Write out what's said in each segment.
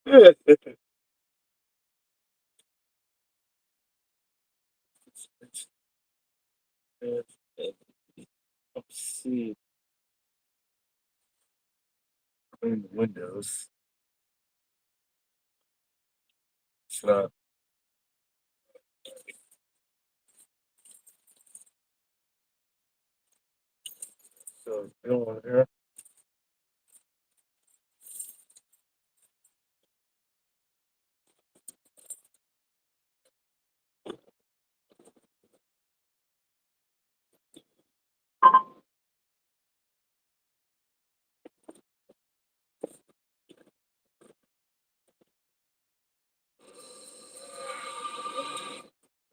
Let's see. In Windows. So, go on here.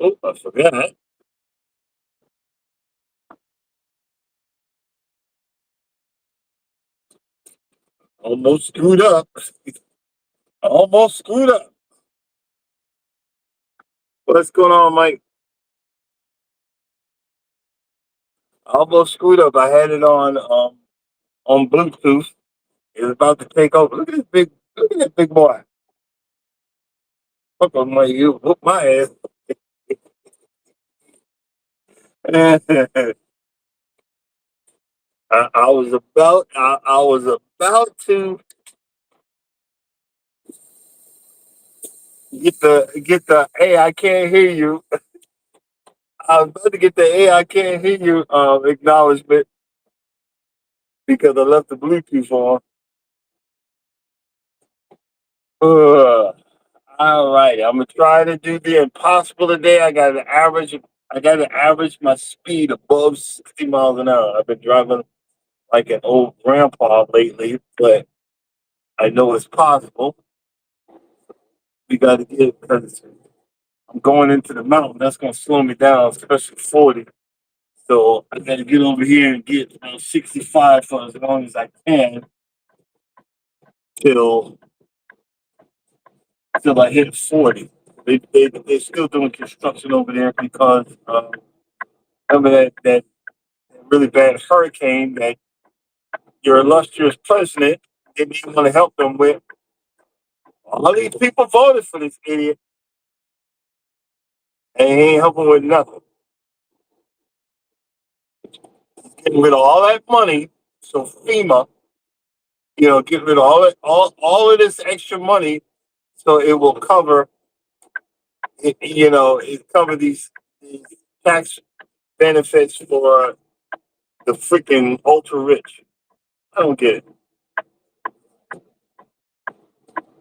Oh, I forgot. Almost screwed up. Almost screwed up. What's going on, Mike? Almost screwed up. I had it on Bluetooth. It's about to take over. Look at that big boy. Fuck on my you whoop my ass. I was about to get the hey, I can't hear you. I was about to get the hey, I can't hear you acknowledgement because I left the Bluetooth on. Uh, all right, I'm gonna try to do the impossible today. I got to average my speed above 60 miles an hour. I've been driving like an old grandpa lately, but I know it's possible. We got to get because I'm going into the mountain. That's gonna slow me down, especially 40. So I got to get over here and get 65 for as long as I can till I hit 40. They're still doing construction over there because remember that really bad hurricane that your illustrious president didn't even want to help them with. All these people voted for this idiot, and he ain't helping with nothing. Getting rid of all that money, so FEMA, get rid of all of this extra money, so it will cover, it cover these tax benefits for the freaking ultra rich. I don't get it.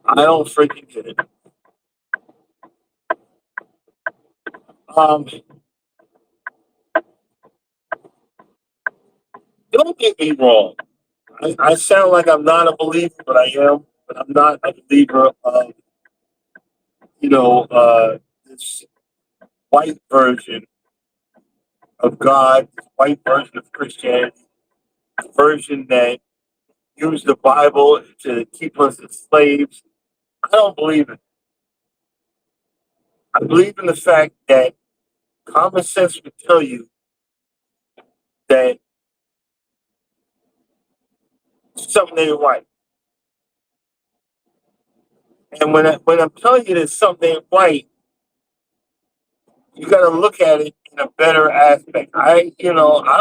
I don't freaking get it. Um, don't get me wrong. I sound like I'm not a believer, but I am. But I'm not a believer of this white version of God, this white version of Christianity, the version that used the Bible to keep us as slaves. I don't believe it. I believe in the fact that common sense would tell you that something ain't right. And when I'm telling you that something ain't right, you got to look at it in a better aspect. I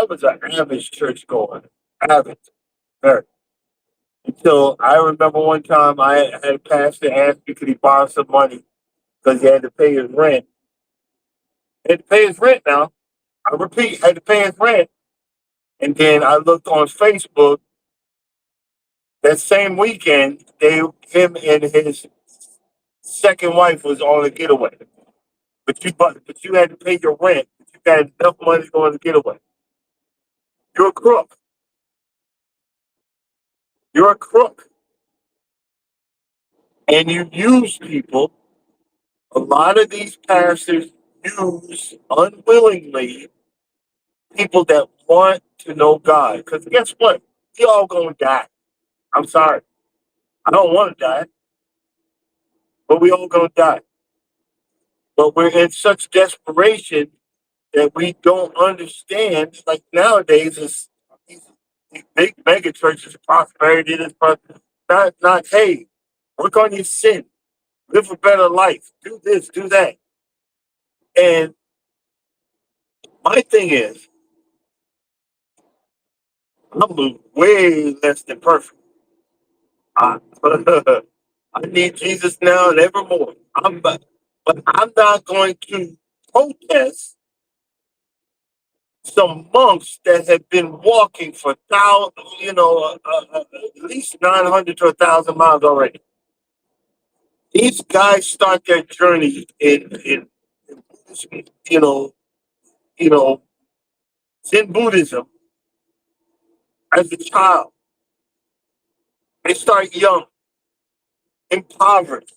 was an average church goer, average, very. Until I remember one time I had a pastor ask me could he borrow some money because he had to pay his rent. He had to pay his rent now. I repeat, had to pay his rent. And then I looked on Facebook that same weekend. Him and his second wife was on a getaway. But you had to pay your rent. But you got enough money to go on a getaway. You're a crook. You're a crook. And you use people. A lot of these pastors use unwillingly people that want to know God. Because guess what? We all gonna die. I'm sorry. I don't want to die, but we all gonna die. But we're in such desperation that we don't understand. Like nowadays, it's these big mega churches, prosperity, not hey. Work on your sin. Live a better life. Do this, do that. And my thing is, I'm way less than perfect. I, I need Jesus now and evermore. But I'm not going to protest some monks that have been walking for at least 900 to 1,000 miles already. These guys start their journey in you know, you know, Zen Buddhism as a child. They start young, impoverished.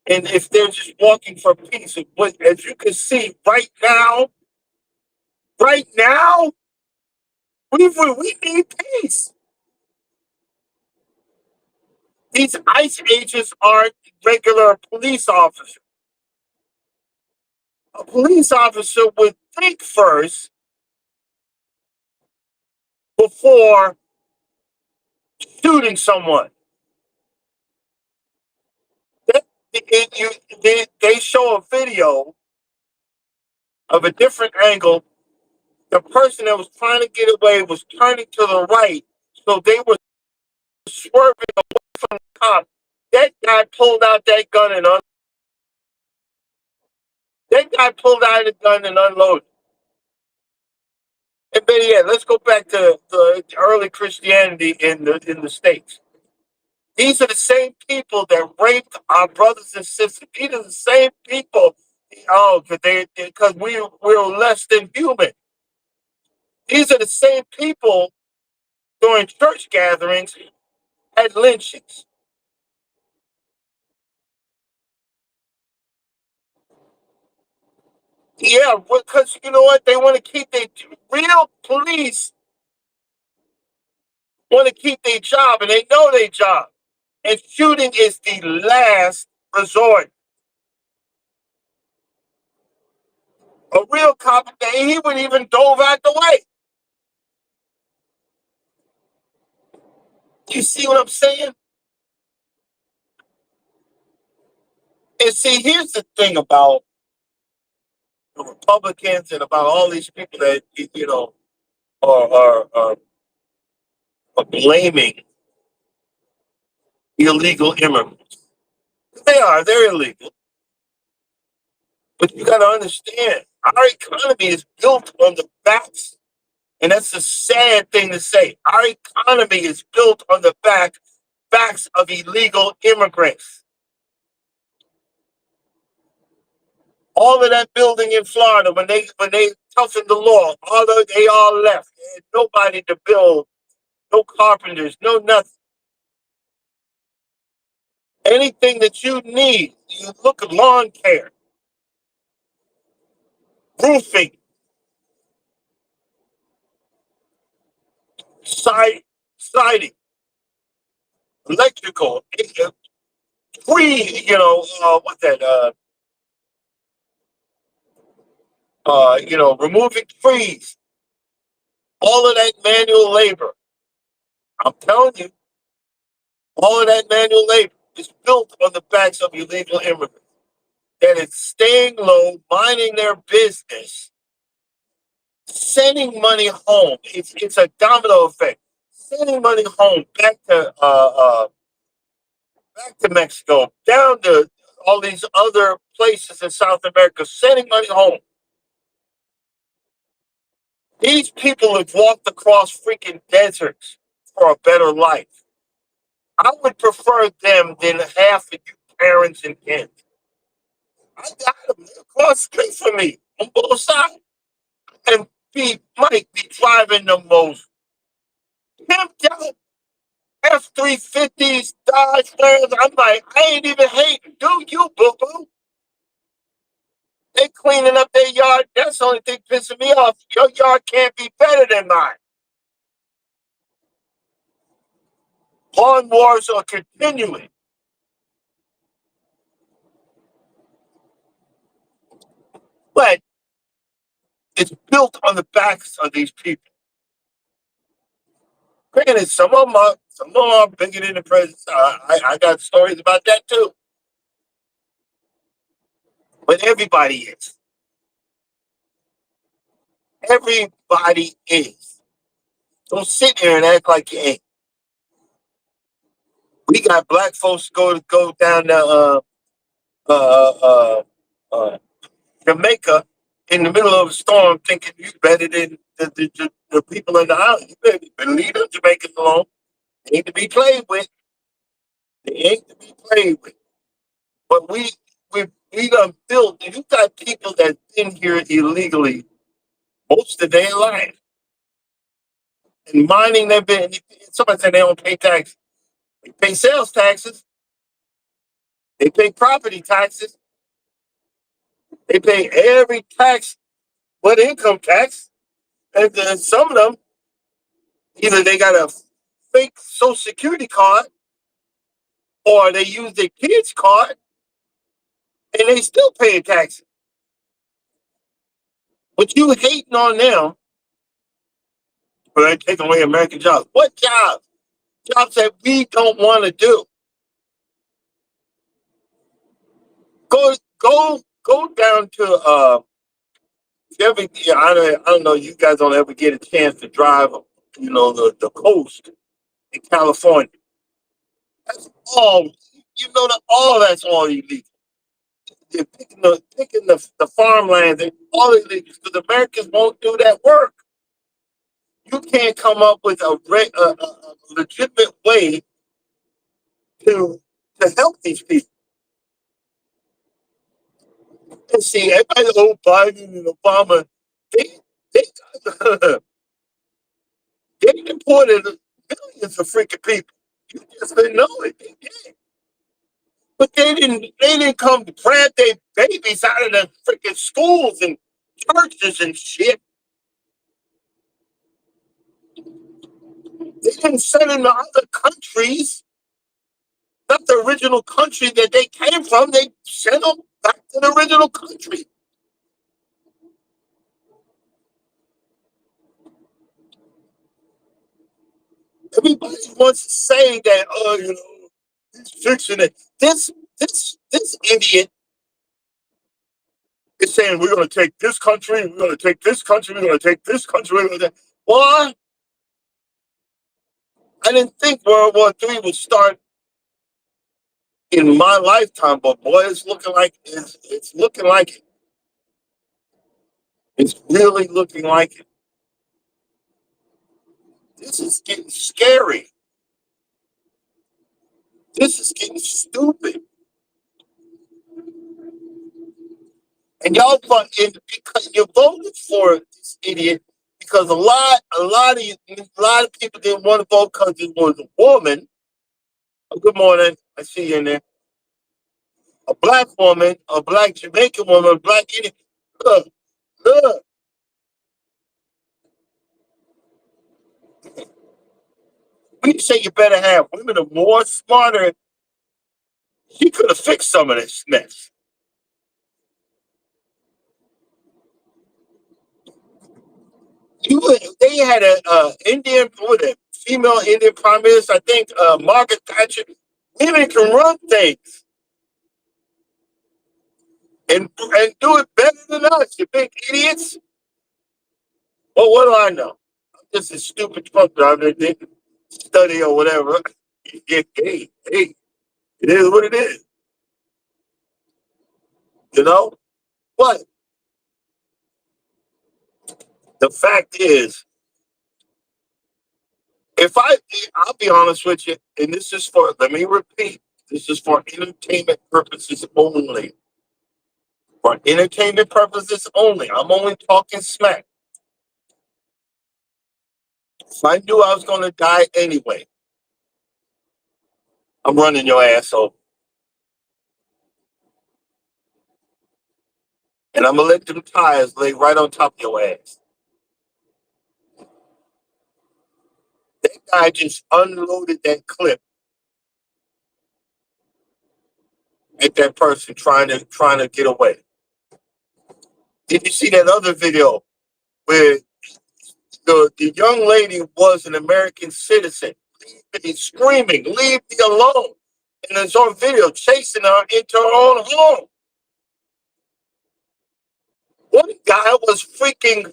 And if they're just walking for peace, as you can see right now, we need peace. These ICE agents aren't regular police officers. A police officer would think first before shooting someone. They, they show a video of a different angle. The person that was trying to get away was turning to the right, so they were swerving away from the cop. That guy pulled out that gun and unloaded. And then yeah, let's go back to the early Christianity in the States. These are the same people that raped our brothers and sisters. These are the same people. Oh, because we're less than human. These are the same people during church gatherings at lynchings. Yeah, because you know what? They want to keep their real police want to keep their job, and they know their job. And shooting is the last resort. A real cop, he would even dove out the way. You see what I'm saying? And see, here's the thing about the Republicans and about all these people that are blaming illegal immigrants. They're illegal. But you got to understand, our economy is built on the backs, and that's a sad thing to say. Our economy is built on the backs of illegal immigrants. All of that building in Florida, when they toughened the law, they all left. They had nobody to build, no carpenters, no nothing. Anything that you need, you look at lawn care, roofing, siding, electrical, tree, what's that? Removing trees, all of that manual labor. I'm telling you, all of that manual labor is built on the backs of illegal immigrants. That is staying low, minding their business, sending money home. It's a domino effect. Sending money home back to Mexico, down to all these other places in South America, sending money home. These people have walked across freaking deserts for a better life. I would prefer them than half of you parents and kids. I got them across the street from me on both sides. And might be driving the most pimped out F-350s, Dodge Rams. I'm like, I ain't even hating. Do you, boo-boo? They cleaning up their yard. That's the only thing pissing me off. Your yard can't be better than mine. Lawn wars are continuing. But it's built on the backs of these people. Granted, some of them are bigger than the president. I got stories about that too. But everybody is. Everybody is. Don't sit there and act like you ain't. We got black folks go down to uh, uh, uh, Jamaica in the middle of a storm, thinking you better than the people in the island. You better leave them Jamaicans alone. They ain't to be played with. They ain't to be played with. But we done built. You got people that been here illegally most of their life and mining their been. Somebody said they don't pay taxes. They pay sales taxes. They pay property taxes. They pay every tax but income tax. And some of them, either they got a fake Social Security card or they use their kid's card and they still paying taxes. But you hating on them for they taking away American jobs. What jobs? Jobs that we don't want to do. Go down to I don't know, you guys don't ever get a chance to drive, the coast in California. That's all all that's all illegal. They're picking the farmland and all illegal because Americans won't do that work. You can't come up with a legitimate way to help these people. And see, everybody, Biden and Obama, they they deported millions of freaking people. You just didn't know it. They did. But they didn't come to grab their babies out of the freaking schools and churches and shit. They didn't send them to other countries, not the original country that they came from. They sent them back to the original country. Everybody wants to say that, he's fixing it. This idiot is saying we're going to take this country, we're going to take this country, we're going to take this country. We're going to Why? I didn't think World War III would start in my lifetime, but boy, it's looking like it. It's really looking like it. This is getting scary. This is getting stupid. And y'all because you voted for this idiot because a lot of people didn't want to vote because it was a woman. Oh, good morning. I see you in there. A black woman, a black Jamaican woman, a black Indian. Look. We say you better have women are more smarter. She could have fixed some of this mess. They had a Indian with a female Indian prime minister. I think Margaret Thatcher. Women can run things and do it better than us. You big idiots. Well, what do I know? I'm just a stupid truck driver that didn't study or whatever. Hey, it is what it is. You know. But the fact is, I'll be honest with you, and this is let me repeat, this is for entertainment purposes only. For entertainment purposes only. I'm only talking smack. If I knew I was going to die anyway, I'm running your ass over. And I'm going to let them tires lay right on top of your ass. That guy just unloaded that clip at that person trying to get away. Did you see that other video where the young lady was an American citizen. Leave me, screaming, leave me alone. And it's on video chasing her into her own home. One guy was freaking,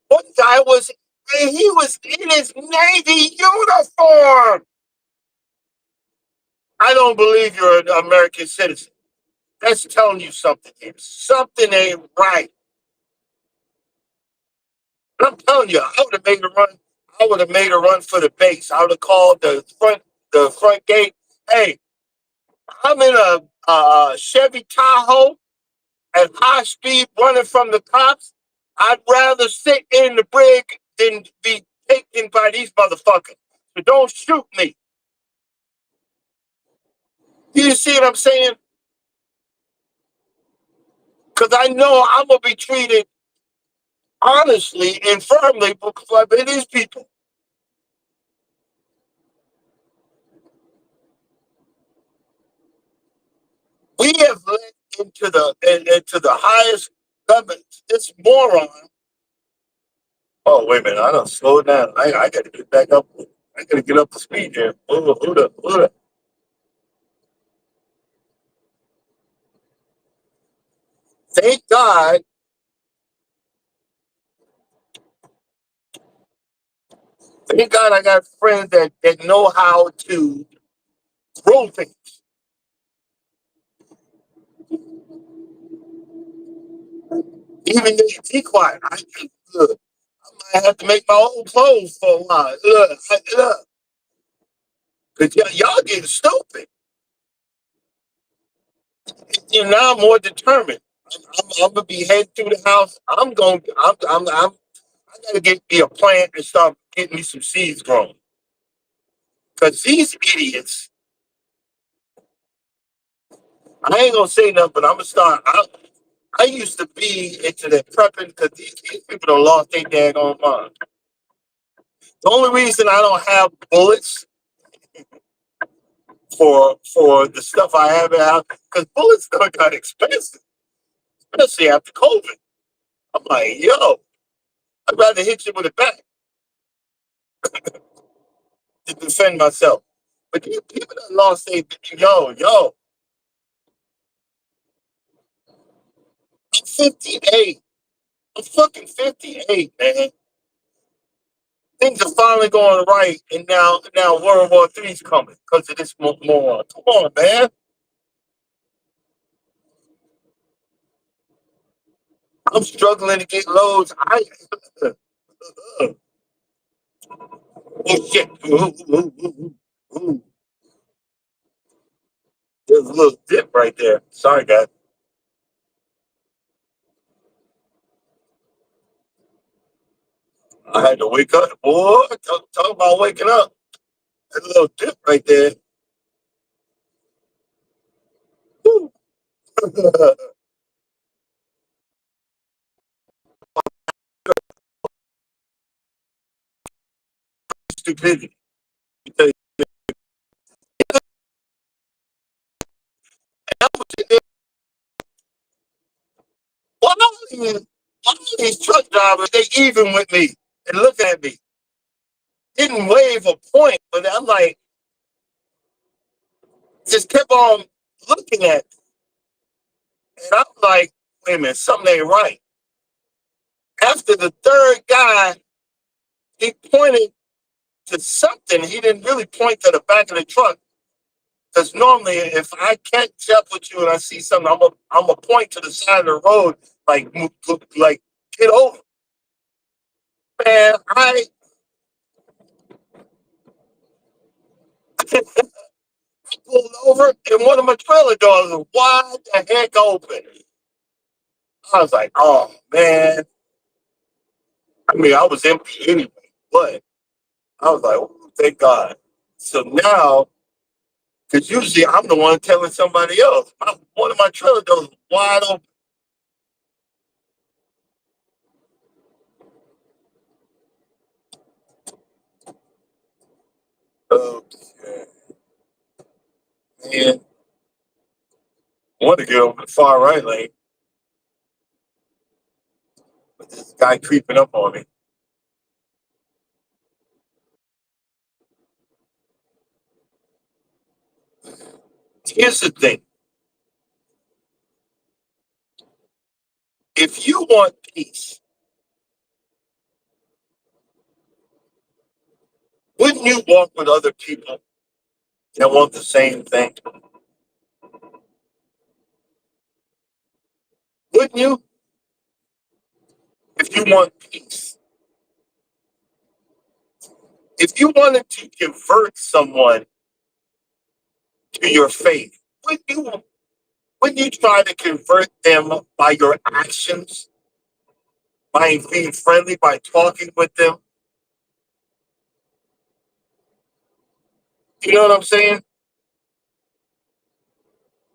one guy was, he was in his Navy uniform. I don't believe you're an American citizen. That's telling you something here. Something ain't right. I'm telling you, I would have made a run. I would have made a run for the base. I would have called the front gate. Hey, I'm in a Chevy Tahoe at high speed running from the cops. I'd rather sit in the brig than be taken by these motherfuckers. So don't shoot me. You see what I'm saying? Because I know I'm gonna be treated honestly and firmly by these people. We have led into the highest limits. This moron. Oh wait a minute! I don't slow down. I got to get back up. I got to get up to speed here. Thank God. Thank God I got friends that know how to throw things. Even if you be quiet, look, I have to make my own clothes for a while. Look, because y'all getting stupid. You know, now I'm more determined. I'm gonna be heading through the house. I gotta get me a plant and start getting me some seeds grown. Cause these idiots, I ain't gonna say nothing, but I'm gonna start. I used to be into that prepping because these people don't lost their daggone mind. The only reason I don't have bullets for the stuff I have out because bullets got expensive, especially after COVID. I'm like, yo, I'd rather hit you with a bat to defend myself. But these people that lost their yo, I'm 58. I'm fucking 58, man. Things are finally going right, and now World War III's coming because of this moron. Come on, man. I'm struggling to get loads. Oh shit. Ooh. There's a little dip right there. Sorry, guys. I had to wake up. Boy, talk about waking up. There's a little dip right there. Stupidity. Because why all these truck drivers, they even with me and look at me. Didn't wave a point, but I'm like, just kept on looking at me. And I'm like, wait a minute, something ain't right. After the third guy, he pointed to something. He didn't really point to the back of the truck. Because normally, if I catch up with you and I see something, I'm a point to the side of the road, like get over. Man, I pulled over and one of my trailer doors was wide the heck open. I was like, oh man. I mean, I was empty anyway, but I was like, oh, thank God. So now, because usually I'm the one telling somebody else. One of my trailer doors was wide open. Okay, man. I want to get over the far right lane, but this guy creeping up on me. Here's the thing. If you want peace, wouldn't you walk with other people that want the same thing? Wouldn't you? If you want peace. If you wanted to convert someone to your faith, wouldn't you try to convert them by your actions, by being friendly, by talking with them? You know what I'm saying?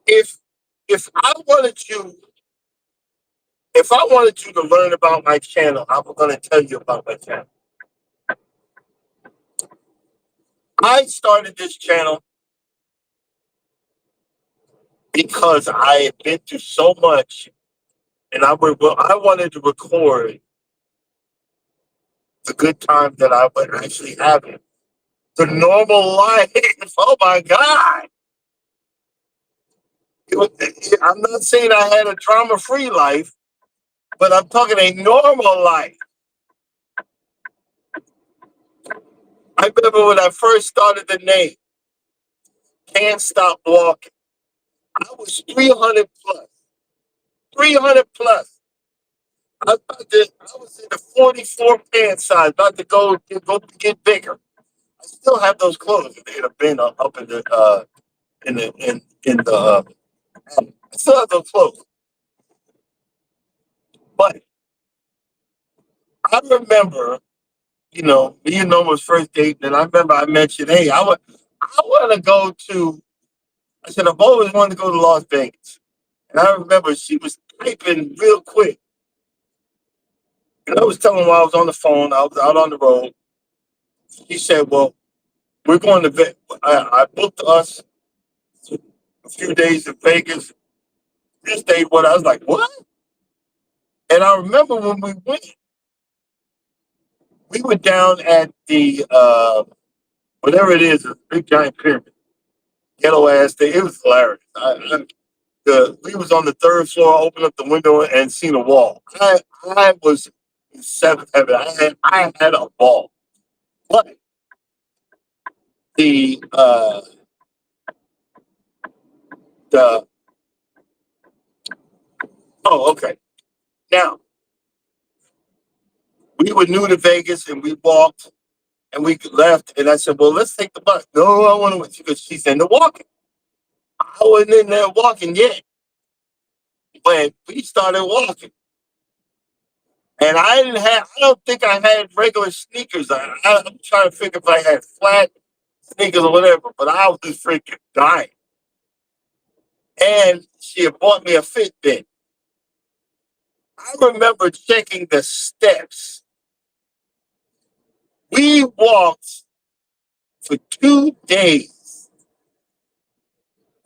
If if I wanted you, if I wanted you to learn about my channel, I'm going to tell you about my channel. I started this channel because I had been through so much, and I wanted to record the good time that I would actually have it. The normal life. Oh my God. I'm not saying I had a drama-free life, but I'm talking a normal life. I remember when I first started the name, Can't Stop Walking. I was 300 plus. 300 plus. I was in the 44 pant size, about to go get bigger. I still have those clothes in a bin up in the I still have those clothes. But I remember, me and Norma's first date, and I remember I mentioned, hey, I want to go to. I said I've always wanted to go to Las Vegas, and I remember she was typing real quick, and I was telling her while I was on the phone, I was out on the road. She said, "Well, we're going to Vegas." I booked us a few days in Vegas. This day, what I was like, what? And I remember when we were down at the whatever it is, a big giant pyramid, yellow ass thing. It was hilarious. We was on the third floor, opened up the window and seen a wall. I was in seventh heaven. I had a ball. But the the oh, okay. Now we were new to Vegas and we walked and we left and I said, well, let's take the bus. No, I want to, because she's in the walking. I wasn't in there walking yet, but we started walking. And I don't think I had regular sneakers. I'm trying to figure if I had flat sneakers or whatever, but I was just freaking dying. And she had bought me a Fitbit. I remember checking the steps. We walked for 2 days.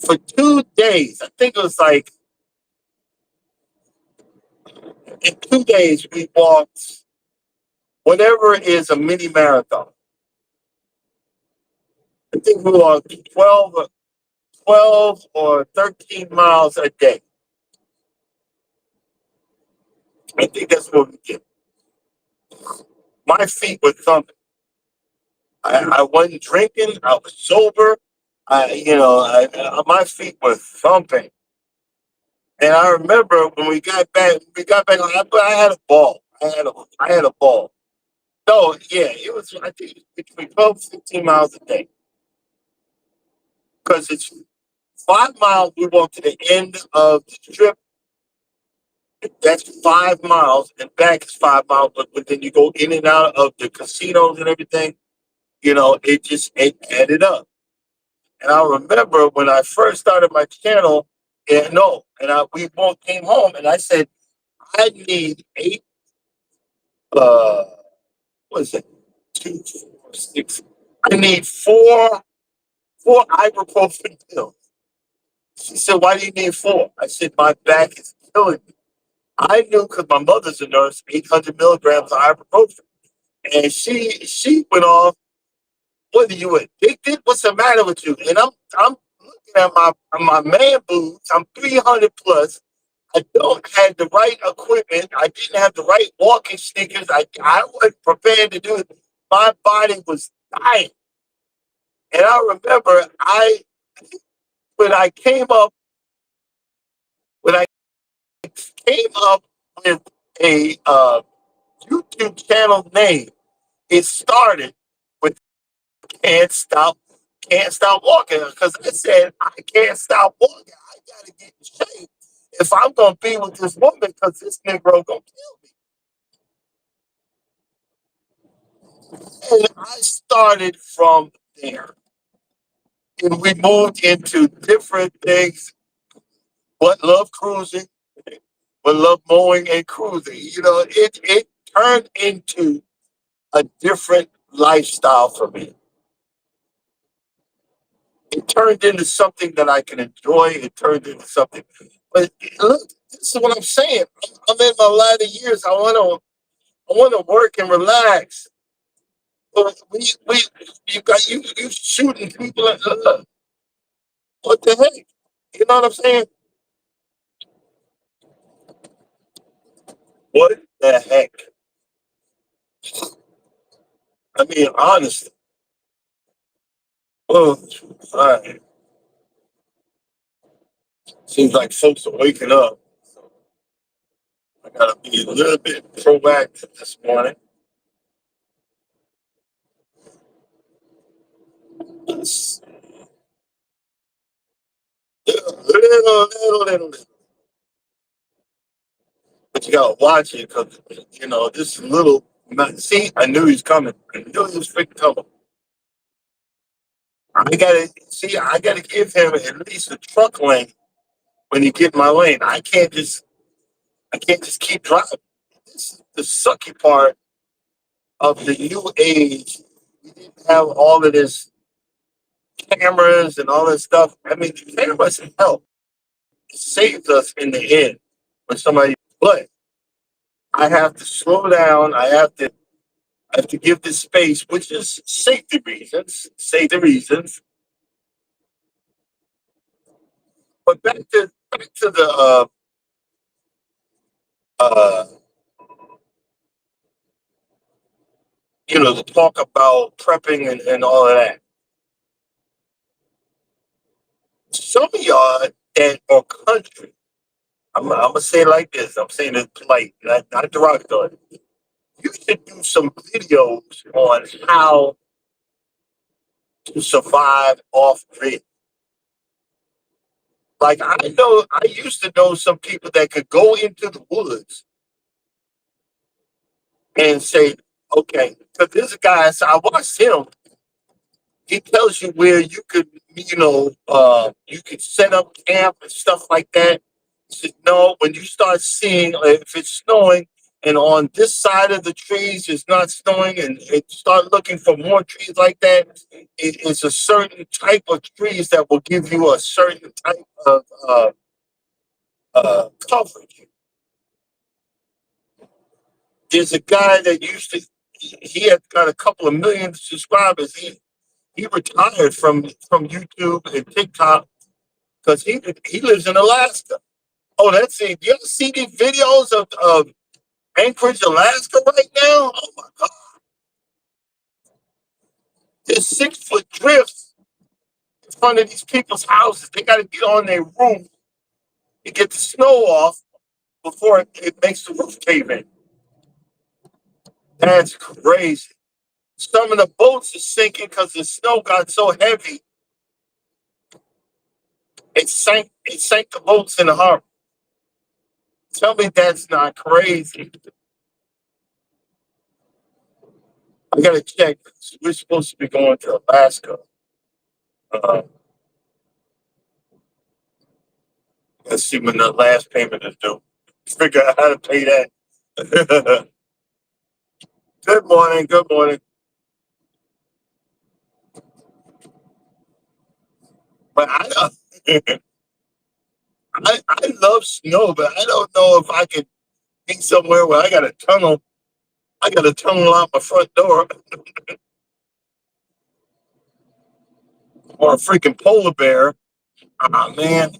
For 2 days. I think it was like, in 2 days, we walked whatever is a mini marathon. I think we walked 12 or 13 miles a day. I think that's what we did. My feet were thumping. I wasn't drinking. I was sober. My feet were thumping. And I remember when we got back. I had a ball. I had a ball. No, yeah, it was. I think it was between 12 and 15 miles a day. Because it's 5 miles. We walk to the end of the strip. That's 5 miles, and back is 5 miles. But then you go in and out of the casinos and everything. It added up. And I remember when I first started my channel, we both came home, and I said, I need eight. What is it? 2, 4, 6. I need four ibuprofen pills. She said, why do you need four? I said, my back is killing me. I knew because my mother's a nurse, 800 milligrams of ibuprofen. And she went off, what are you addicted? What's the matter with you? And I'm at my man boobs. I'm 300 plus. I don't have the right equipment. I didn't have the right walking sneakers. I wasn't prepared to do it. My body was dying. And I remember when I came up when I came up with a YouTube channel name, it started with can't stop can't stop walking because I said I can't stop walking. I gotta get in shape if I'm gonna be with this woman because this Negro gonna kill me. And I started from there. And we moved into different things, but love cruising, but love mowing and cruising. It turned into a different lifestyle for me. It turned into something that I can enjoy. It turned into something. But look, this is what I'm saying. I'm in my latter years. I want to work and relax. But you shooting people. What the heck? You know what I'm saying? What the heck? I mean, honestly. Oh, all right. Seems like folks are waking up. So I gotta be a little bit proactive this morning. It's little. But you gotta watch it because this little. See, I knew he was coming. I knew he was freaking coming. I gotta give him at least a truck lane when he get in my lane. I can't just keep driving. This is the sucky part of the new age. We didn't have all of this cameras and all this stuff. I mean, the cameras help. It saves us in the end when somebody. But I have to slow down. I have to give this space, which is safety reasons. Safety reasons. But back to the uh the talk about prepping and all of that. Some of y'all that are country, I'm gonna say it like this. I'm saying it polite, not derogatory. You should do some videos on how to survive off grid. Like I used to know some people that could go into the woods and say, okay, because there's a guy, so I watched him. He tells you where you could set up camp and stuff like that. He said, no, when you start seeing if it's snowing and on this side of the trees it's not snowing and start looking for more trees like that, it's a certain type of trees that will give you a certain type of coverage. There's a guy that he had got a couple of million subscribers. He retired from YouTube and TikTok because he lives in Alaska. Oh, that's it. You ever see these videos of Anchorage, Alaska right now? Oh my God. There's 6 foot drifts in front of these people's houses. They got to get on their roof to get the snow off before it makes the roof cave in. That's crazy. Some of the boats are sinking because the snow got so heavy. It sank the boats in the harbor. Tell me that's not crazy. I gotta check. We're supposed to be going to Alaska. Uh, let's see when the last payment is due. Figure out how to pay that. Good morning. Good morning. But I love snow, but I don't know if I could be somewhere where I got a tunnel. I got a tunnel out my front door or a freaking polar bear. Man,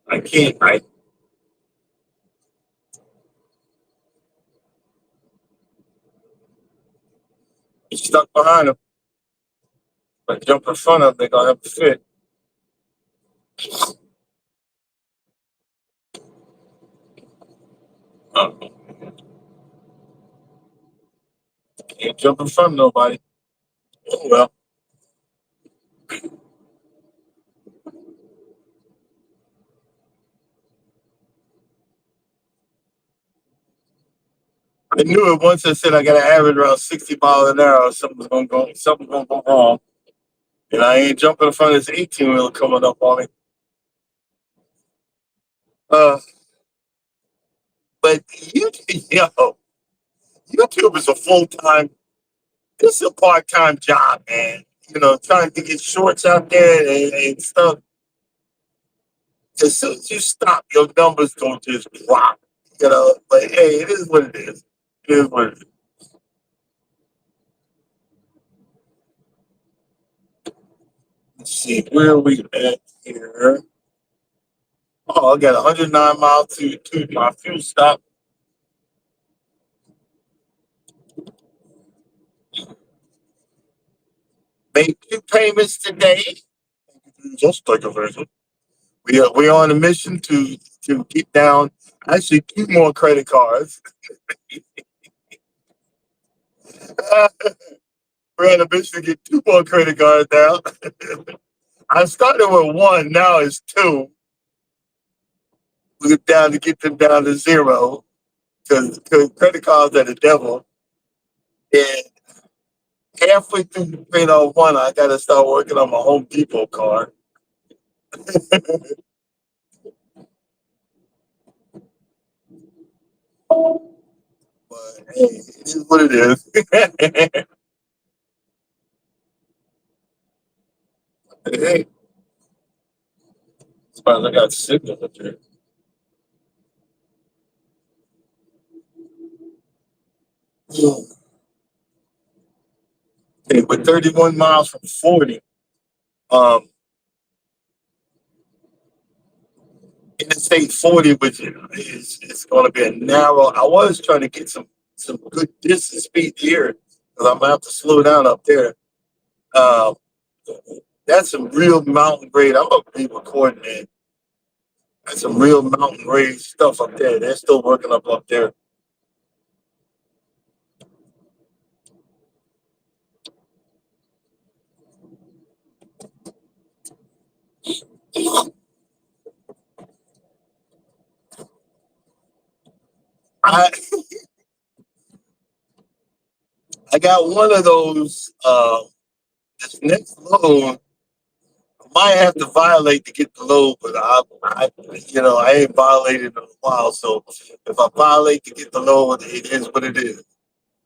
I can't. I stuck behind them. If I jump in front of them, they're gonna have to fit. Uh, can't jump in front of nobody. Oh well. I knew it once I said I got to average around 60 miles an hour. Something's gonna go wrong. And I ain't jumping in front of this 18 wheeler coming up on me. Uh, but you, yo, YouTube is a full time. This is a part time job, man. Trying to get shorts out there and stuff. As soon as you stop, your numbers don't just drop. But hey, it is what it is. It is what it is. Let's see, where are we at here? Oh, I got 109 miles to my fuel stop. Made 2 payments today. Just like a version. We're on a mission to get down actually 2 more credit cards. We're on a mission to get 2 more credit cards down. I started with one, now it's two. We're down to get them down to zero because credit cards are the devil. And halfway through paying off one, I got to start working on my Home Depot card. But hey, it is what it is. Hey, as far as I got signal up there. Okay, with 31 miles from 40, um, Interstate 40, which is going to be a narrow. I was trying to get some good distance speed here because I'm gonna have to slow down up there. Um, that's some real mountain grade. I'm gonna be recording it. That's some real mountain grade stuff up there. They're still working up there. I I got one of those. This next load, I might have to violate to get the load, but I ain't violated in a while. So if I violate to get the load, it is what it is.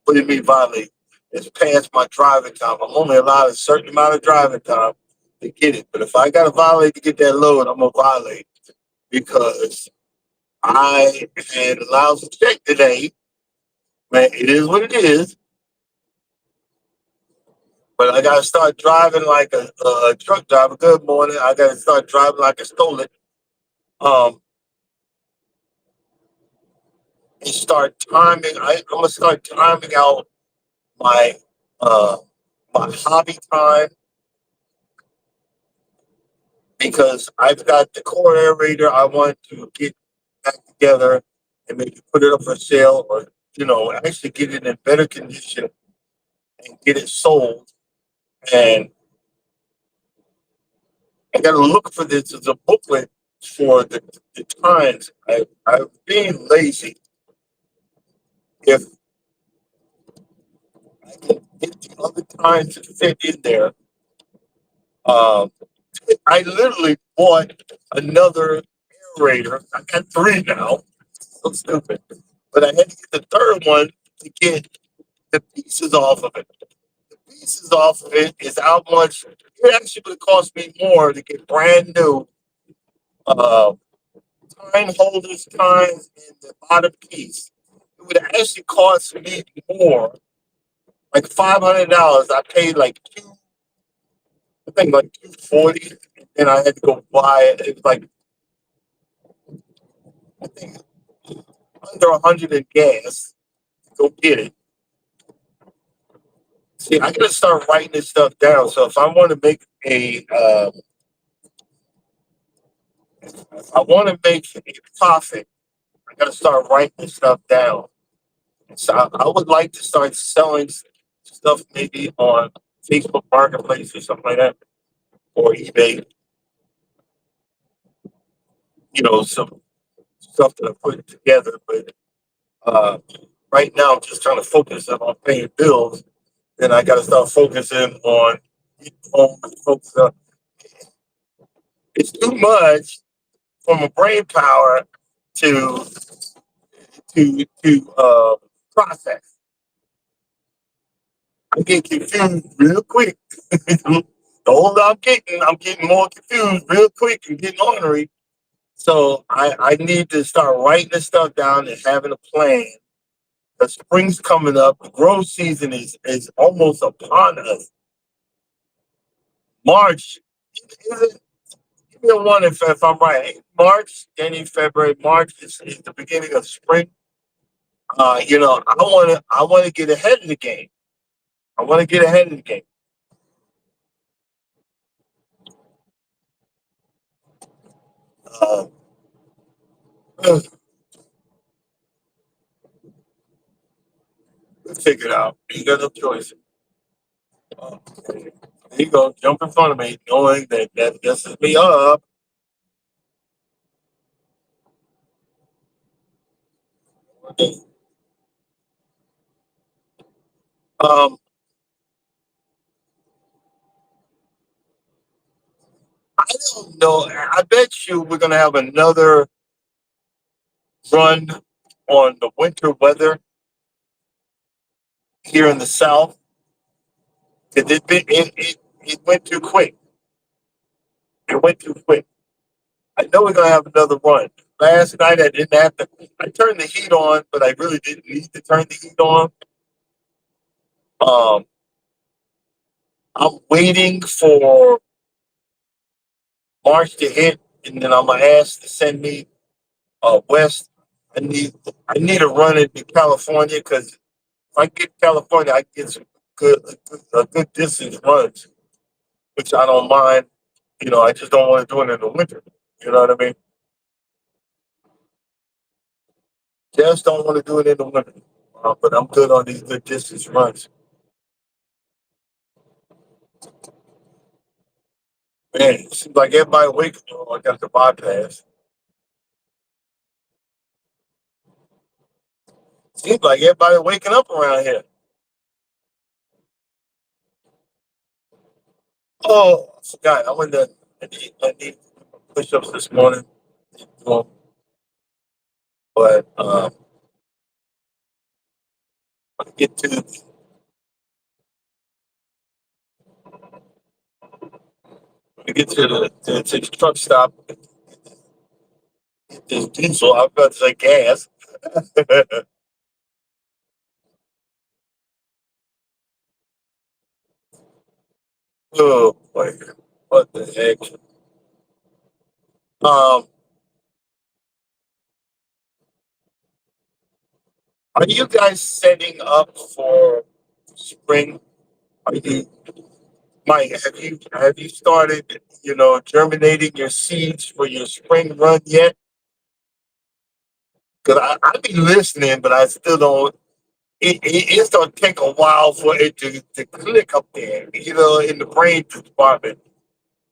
What do you mean violate? It's past my driving time. I'm only allowed a certain amount of driving time to get it. But if I got to violate to get that load, I'm gonna violate because I had a lousy check today. Man, it is what it is. But I gotta start driving like a truck driver. Good morning. I gotta start driving like a stolen. Um, and start timing. I'm gonna start timing out my uh my hobby time because I've got the core aerator I want to get back together and maybe put it up for sale or actually get it in better condition and get it sold. And I got to look for this as a booklet for the times. I'm being lazy. If I can get the other times to fit in there, um, I literally bought another aerator. I got three now. So stupid. But I had to get the third one to get the pieces off of it. The pieces off of it is how much it actually would cost me more to get brand new uh, time holders, times, and the bottom piece. It would actually cost me more, like $500. I paid like I think like 240. and I had to go buy it. It was like I think under 100 in gas. Go get it. See, I gotta start writing this stuff down. So if I want to make I want to make a profit, I gotta start writing this stuff down. So I would like to start selling stuff maybe on Facebook Marketplace or something like that, or eBay. Some stuff that I put together. But uh, right now, I'm just trying to focus on paying bills. Then I got to start focusing on home. Focus on, it's too much for my brain power to to process. I get confused real quick. The older I'm getting more confused real quick and getting ornery. So I need to start writing this stuff down and having a plan. The spring's coming up. The growth season is almost upon us. March, is it? Give me a one if I'm right. March, January, February, March is the beginning of spring. I want to get ahead of the game. I want to get ahead of the game. Uh, let's figure it out. You got no choice. There you go. Jump in front of me, knowing that this is me up. Um, I don't know. I bet you we're gonna have another run on the winter weather here in the South. It went too quick. It went too quick. I know we're gonna have another run. Last night I didn't have to. I turned the heat on, but I really didn't need to turn the heat on. Um, I'm waiting for March to hit, and then I'm gonna ask to send me west. I need I need a run into California because if I get California, I get some good distance runs, which I don't mind. I just don't want to do it in the winter. You know what I mean? Just don't want to do it in the winter. But I'm good on these good distance runs. Man, it seems like everybody waking. I got the bypass. Seems like everybody waking up around here. Oh, I forgot. I need push-ups this morning. Well, But I get to the truck stop. Get this diesel. I'm about to say gas. Oh boy, what the heck? Um, are you guys setting up for spring? Are you, Mike? Have you started? Germinating your seeds for your spring run yet? Because I've been listening, but I still don't. It's gonna take a while for it to click up there. In the brain department.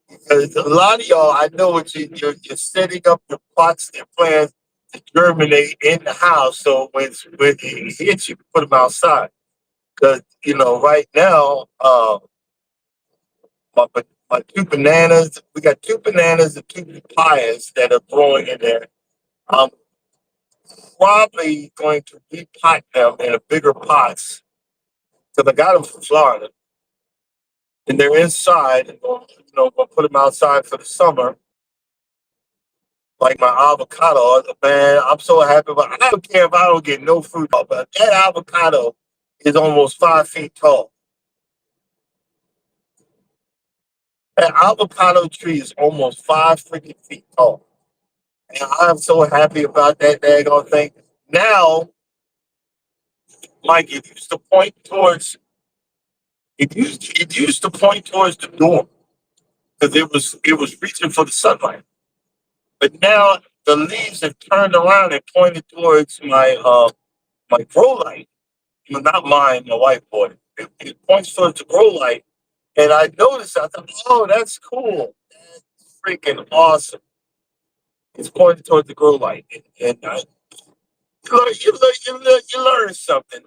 Because a lot of y'all, I know what you're setting up your plots and plans to germinate in the house. So when it hits, you can put them outside. Because right now, my my two bananas, we got two bananas and two papayas that are growing in there. I'm probably going to repot them in a bigger pots because I got them from Florida and they're inside. And we'll put them outside for the summer like my avocado. Man, I'm so happy. But I don't care if I don't get no fruit, but that avocado is almost 5 feet tall. That avocado tree is almost 5 freaking feet tall. And I'm so happy about that daggone thing. Now, Mike, it used to point towards the door because it was reaching for the sunlight. But now the leaves have turned around and pointed towards my grow light. Well, not mine, my wife bought it. It points towards the grow light. And I noticed, I thought, oh, that's cool. That's freaking awesome. It's pointing towards the grow light. And you learn something.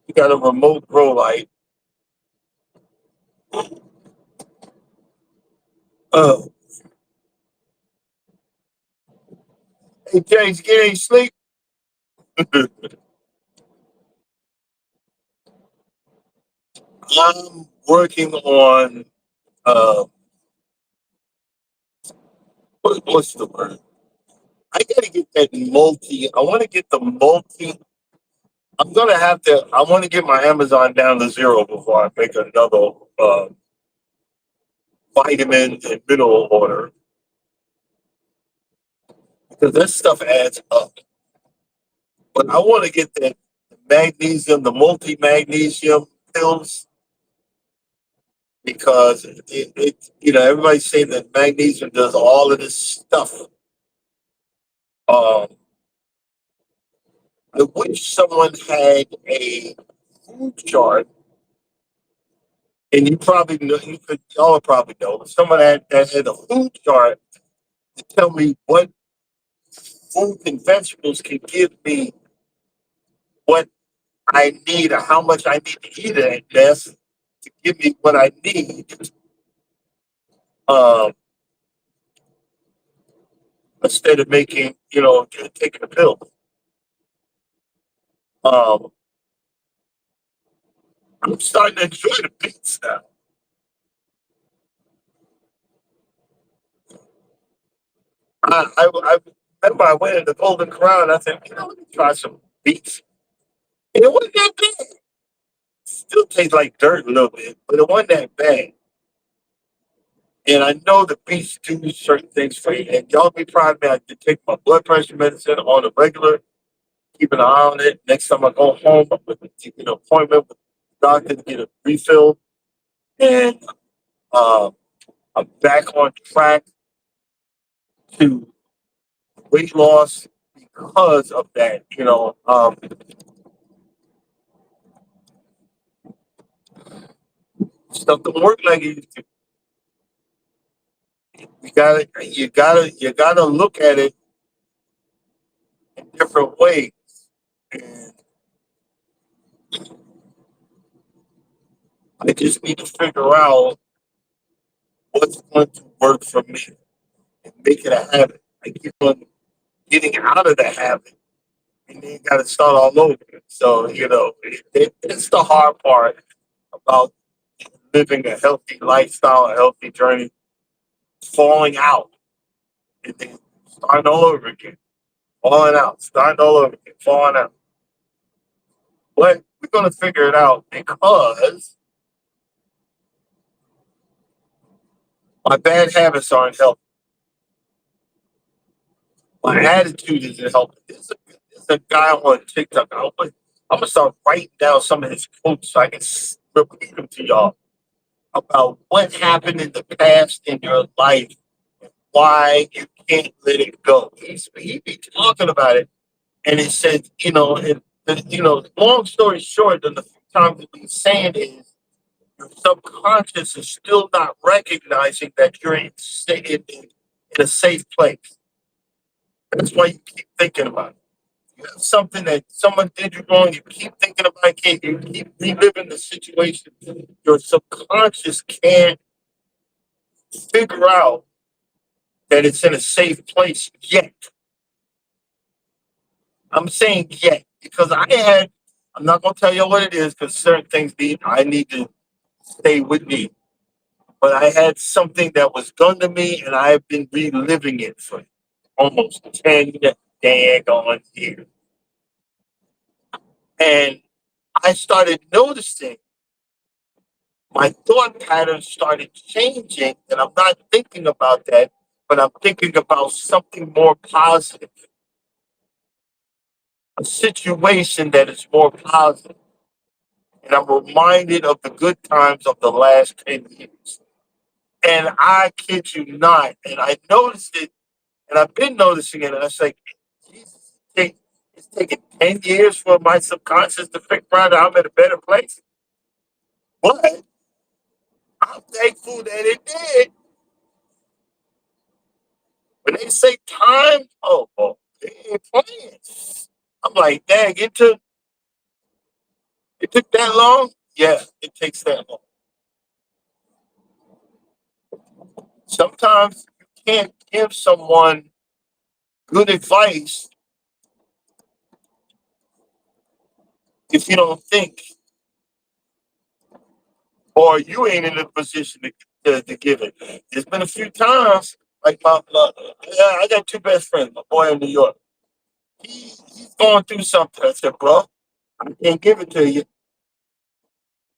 You got a remote grow light. Oh, hey, James, get any sleep? I'm working on, uh, what's the word? I got to get that I want to get the I want to get my Amazon down to zero before I make another vitamin and mineral order because that stuff adds up. But I want to get that magnesium, the multi magnesium pills because everybody's saying that magnesium does all of this stuff. Um, I wish someone had a food chart, and you probably know, y'all probably know, someone that had a food chart to tell me what fruit and vegetables can give me what I need or how much I need to eat it, I guess, to give me what I need, um, instead of taking a pill. Um, I'm starting to enjoy the beats now. I remember I went in the Golden Corral and I said, let me try some beets. And it wasn't that bad. Still tastes like dirt a little bit, but it wasn't that bad. And I know the beets do certain things for you. And y'all be proud of me. I did take my blood pressure medicine on a regular, keep an eye on it. Next time I go home, I'm going to take an appointment with the doctor to get a refill. And uh, I'm back on track to weight loss because of that. Stuff don't work like it used to. You gotta look at it in different ways. And I just need to figure out what's going to work for me and make it a habit. I keep on getting out of the habit and then got to start all over. So, it's the hard part about living a healthy lifestyle, a healthy journey, falling out and then starting all over again, falling out, starting all over again, falling out. But we're going to figure it out because my bad habits aren't helping. My attitude isn't helping. There's a guy on TikTok. I'm gonna start writing down some of his quotes so I can repeat them to y'all about what happened in the past in your life and why you can't let it go. He be talking about it, and it says, long story short, the few times that he's saying is your subconscious is still not recognizing that you're in a safe place. That's why you keep thinking about it. You have something that someone did you wrong, you keep thinking about it, you keep reliving the situation. Your subconscious can't figure out that it's in a safe place yet. I'm saying yet because I'm not going to tell you what it is because certain things I need to stay with me. But I had something that was done to me and I've been reliving it for almost 10 daggone years. And I started noticing my thought patterns started changing, and I'm not thinking about that, but I'm thinking about something more positive, a situation that is more positive. And I'm reminded of the good times of the last 10 years. And I kid you not, and I noticed it, and I've been noticing it, and I say, Jesus, it's taken 10 years for my subconscious to figure out that I'm in a better place. But I'm thankful that it did. When they say time, oh, they ain't playing. I'm like, dang, it took that long? Yeah, it takes that long. Sometimes you can't give someone good advice if you don't think, or you ain't in a position to give it. There's been a few times, like yeah, I got two best friends, my boy in New York. He's going through something. I said, bro, I can't give it to you.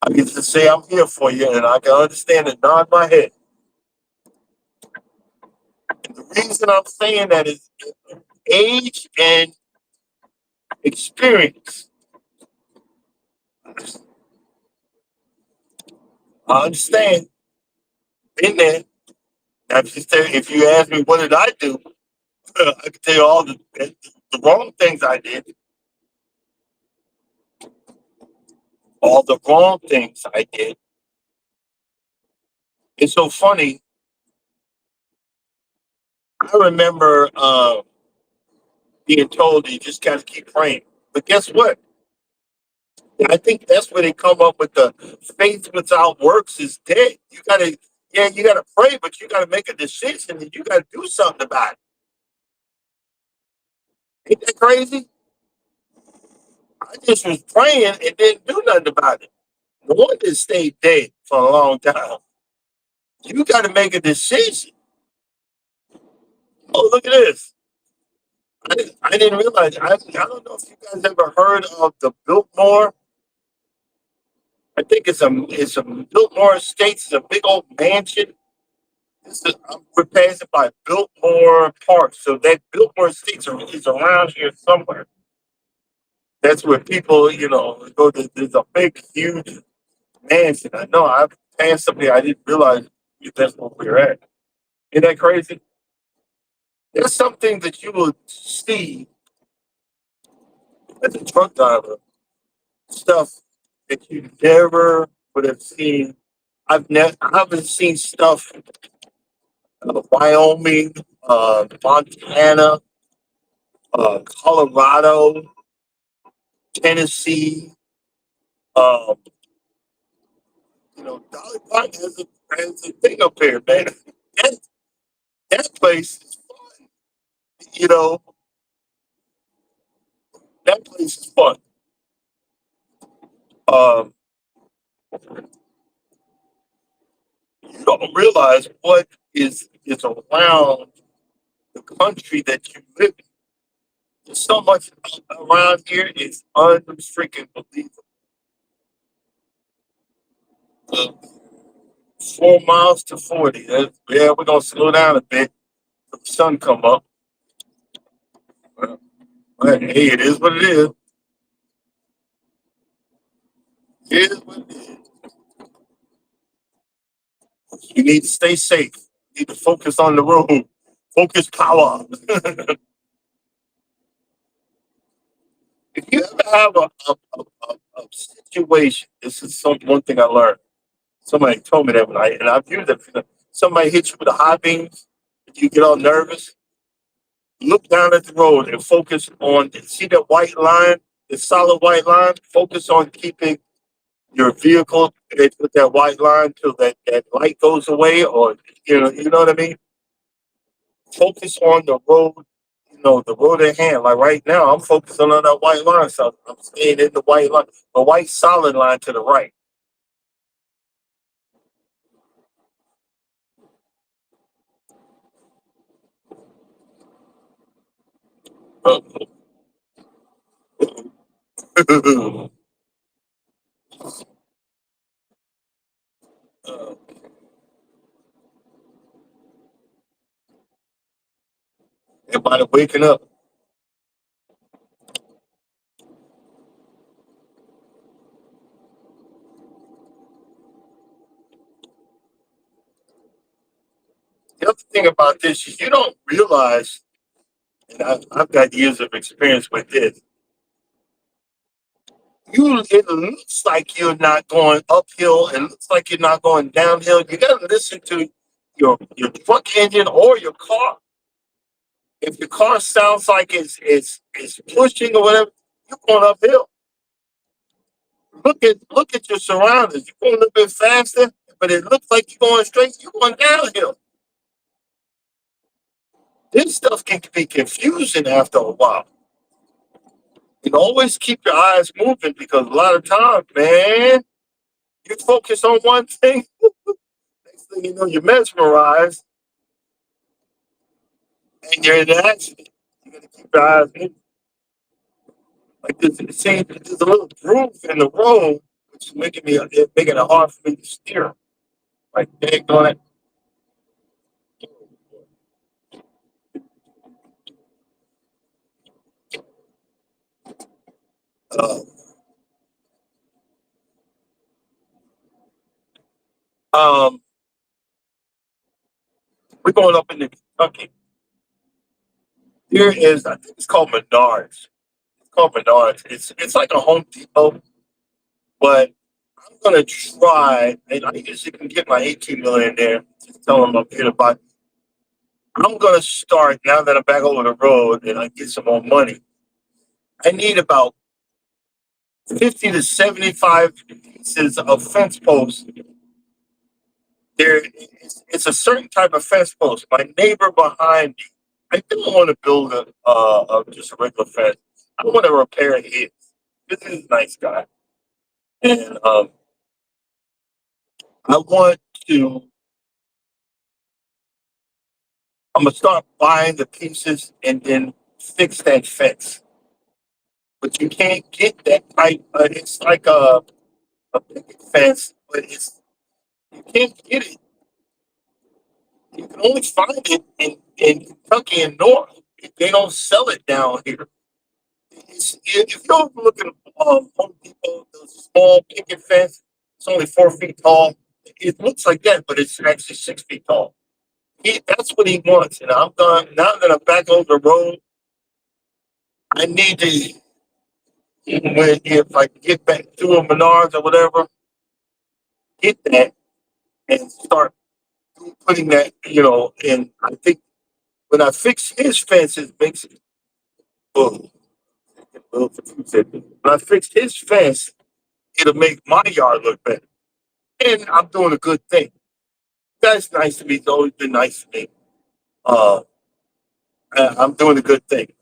I get to say I'm here for you, and I can understand and nod my head. And the reason I'm saying that is age and experience. I understand. Been there. If you ask me what did I do, I can tell you all the wrong things I did, all the wrong things I did. It's so funny. I remember being told you just got to keep praying. But guess what? I think that's where they come up with the faith without works is dead. You gotta pray, but you gotta make a decision and you gotta do something about it. Ain't that crazy? I just was praying and didn't do nothing about it. The one that stayed dead for a long time. You gotta make a decision. Oh, look at this. I didn't realize. I don't know if you guys ever heard of the Biltmore. I think it's a Biltmore Estates. It's a big old mansion. We're passing by Biltmore Park, so that Biltmore Estates is around here somewhere. That's where people, go. There's a big, huge mansion. I know. I passed something. I didn't realize that's where we're at. Isn't that crazy? There's something that you will see as a truck driver, stuff that you never would have seen. I haven't seen stuff Wyoming, Montana, Colorado, Tennessee. Um, Dolly Parton has a thing up here, man. That, that place is fun. You know, that place is fun. Um, you don't realize what is around the country that you live in. There's so much around here. It's unfreaking believable. Uh, 4 miles to 40. Yeah, we're gonna slow down a bit. The sun come up. But hey, it is what it is. It is what it is. You need to stay safe. You need to focus on the road. Focus power. If you ever have a situation, this is one thing I learned. Somebody told me that and I've used it. Somebody hits you with a high beam, you get all nervous. Look down at the road and focus on. See that white line, the solid white line. Focus on keeping your vehicle with that white line till that light goes away, or you know what I mean. Focus on the road, the road at hand. Like right now, I'm focusing on that white line, so I'm staying in the white line, the white solid line to the right. Uh, Everybody waking up. The other thing about this is you don't realize, and I've got years of experience with this. It looks like you're not going uphill. It looks like you're not going downhill. You got to listen to your truck engine or your car. If your car sounds like it's pushing or whatever, you're going uphill. Look at your surroundings. You're going a little bit faster, but it looks like you're going straight. You're going downhill. This stuff can be confusing after a while. You know, always keep your eyes moving because a lot of times, man, you focus on one thing. Next thing you know, you're mesmerized and you're in an accident. You got to keep your eyes moving. Like this, it seems there's a little groove in the road, which is making it hard for me to steer. Like, dang on it. Uh, um, we're going up into Kentucky. There is, I think it's called Menards. It's called Menards. It's like a Home Depot, but I'm gonna try, and I usually can get my 18 million there. Just tell them I'm here to buy. I'm gonna start now that I'm back over the road and I get some more money. I need about 50 to 75 pieces of fence posts. It's a certain type of fence post. My neighbor behind me, I don't want to build just a regular fence. I want to repair his. This is a nice guy, and I want to. I'm gonna start buying the pieces and then fix that fence. But you can't get that type. It's like a picket fence, but you can't get it. You can only find it in Kentucky and North. They don't sell it down here. If you're looking at Home Depot, the small picket fence, it's only 4 feet tall. It looks like that, but it's actually 6 feet tall. That's what he wants. And I'm done. Now that I'm back on the road, I need to, if I can get back to a Menards or whatever, get that and start putting that, and I think when I fix his fence, it makes it oh, a little confusing. When I fix his fence, it'll make my yard look better. And I'm doing a good thing. That's nice to me. It's always been nice to me. Uh, I'm doing a good thing.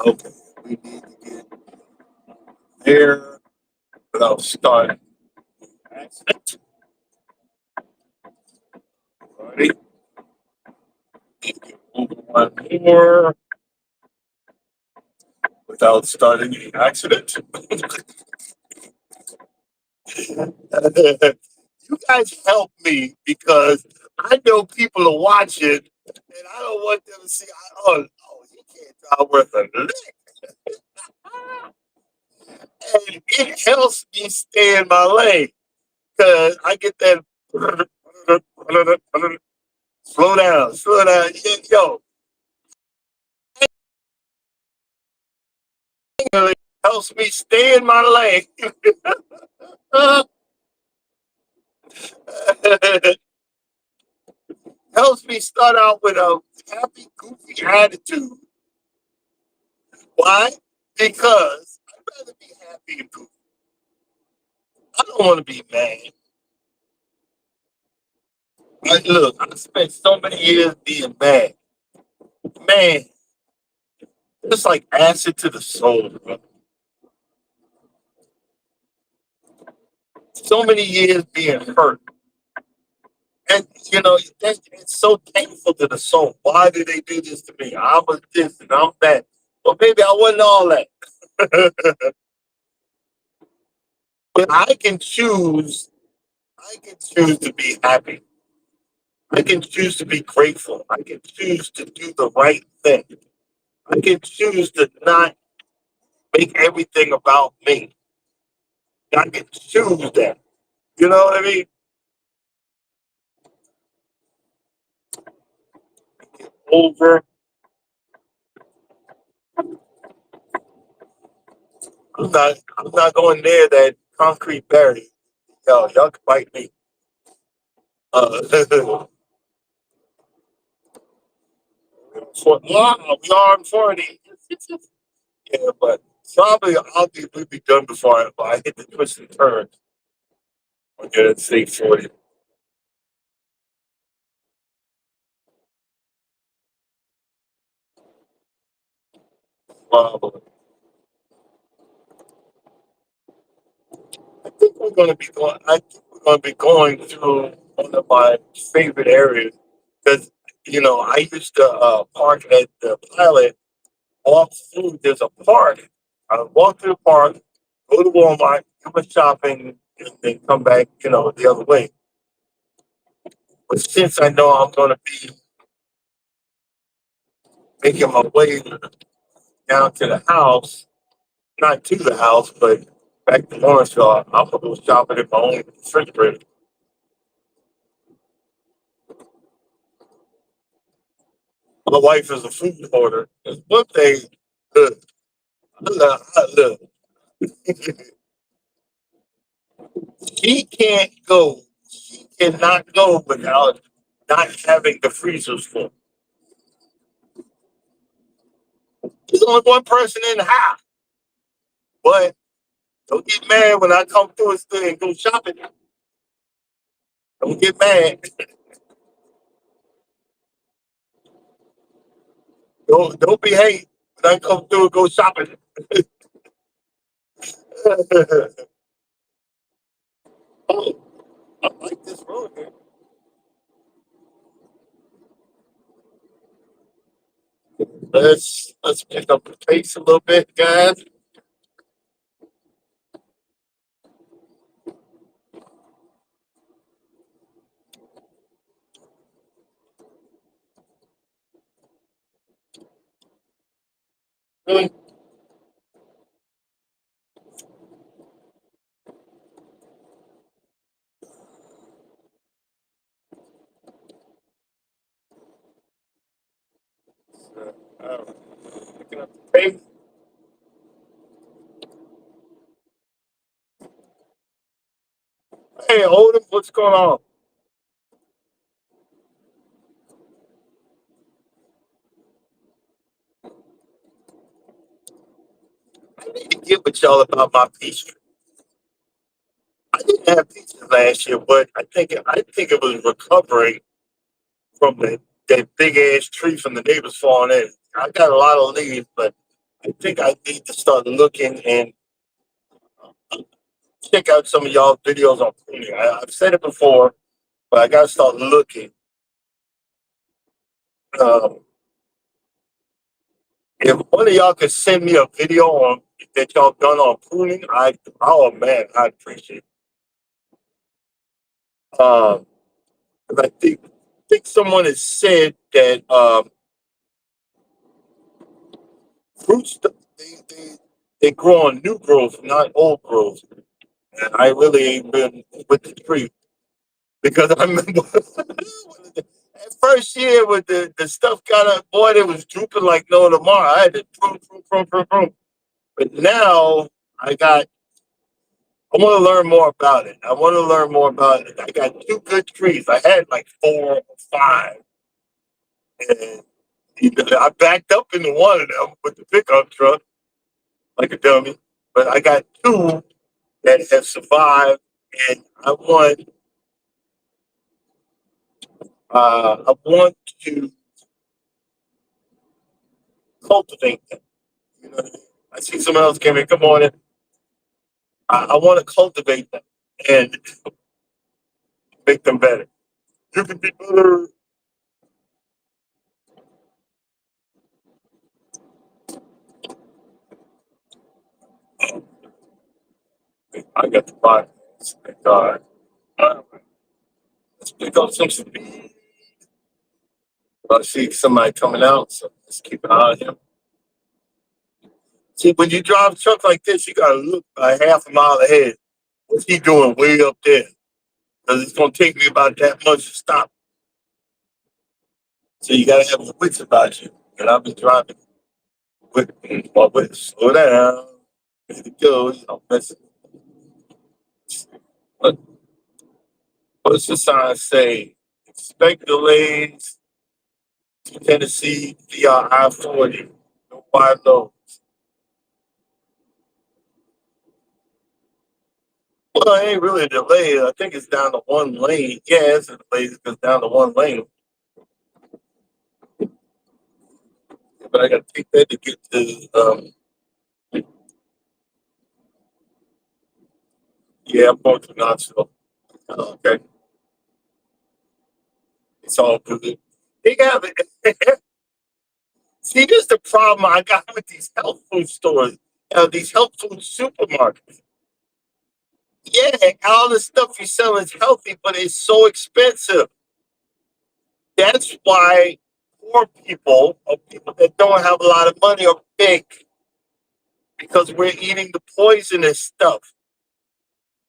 Okay, we need to get there without starting accident. Alrighty, one more without starting the accident. You guys help me because I know people are watching, and I don't want them to see. Oh, you can't drive worth a lick. And it helps me stay in my lane because I get that slow down, slow down. Yo, it helps me stay in my lane. Helps me start out with a happy, goofy attitude. Why? Because I'd rather be happy and goofy. I don't want to be mad. Look, I spent so many years being mad. Man, it's like acid to the soul, bro. So many years being hurt. And, it's so painful to the soul. Why did they do this to me? I was this and I'm that. Well, maybe I wasn't all that. But I can choose. I can choose to be happy. I can choose to be grateful. I can choose to do the right thing. I can choose to not make everything about me. I can choose that. You know what I mean? Over. I'm not going near that concrete barrier. Y'all can bite me. Uh, yeah, we are on 40. Yeah, but probably we'll be done before I hit the twist and turn. Okay, let's say 40. Probably. I think we're gonna be going through one of my favorite areas because I used to park at the pilot, walk through. There's a park. I walk through the park, go to Walmart, do my shopping, and then come back, the other way. But since I know I'm gonna be making my way down to the house, not to the house, but back to Lawrenceville, I'm gonna go shopping in my own refrigerator. My wife is a food hoarder. There's one thing, look, look, she can't go. She cannot go without not having the freezers full. There's only one person in the house. But don't get mad when I come through and go shopping. Don't get mad. Don't be hate when I come through and go shopping. Oh, I like this road here. Let's pick up the pace a little bit, guys. Really? Uh, Picking up the pace. Hey, Odom, what's going on? I need to get with y'all about my pastry. I didn't have pizza last year, but I think it was recovering from that big ass tree from the neighbors falling in. I got a lot of leaves, but I think I need to start looking and check out some of y'all videos on pruning. I've said it before, but I got to start looking. Um, if one of y'all could send me a video on that y'all done on pruning, oh man, I appreciate it. 'Cause I think someone has said that fruits they grow on new growth, not old growth. And I really ain't been with the tree because I remember that first year with the stuff got up, boy, it was drooping like no tomorrow. I had to prune, prune, prune, prune, prune. But now I got. I want to learn more about it. I want to learn more about it. I got two good trees. I had like 4 or 5, and I backed up into one of them with the pickup truck like a dummy. But I got two that have survived, and I want to cultivate them. You know what I mean? I see someone else came in. Good morning. I want to cultivate them and make them better. You can be better. I got the podcast. Thank God. Uh, let's pick up some speed. I see somebody coming out, so let's keep an eye on him. See, when you drive a truck like this, you gotta look a half a mile ahead. What's he doing way up there? Because it's gonna take me about that much to stop. So you gotta have the wits about you. And I've been driving with my wits. Slow down. There it goes. I'm messing. What, what's the sign say? Expect delays to Tennessee via I-40. No wide load. Well, it ain't really a delay. I think it's down to one lane. Yeah, it's a delay because down to one lane. But I got to take that to get to. Yeah, I'm going to Knoxville. Okay, it's all good. They got it. See, this is the problem I got with these health food stores, these health food supermarkets. Yeah, all the stuff you sell is healthy, but it's so expensive. That's why poor people or people that don't have a lot of money are big because we're eating the poisonous stuff.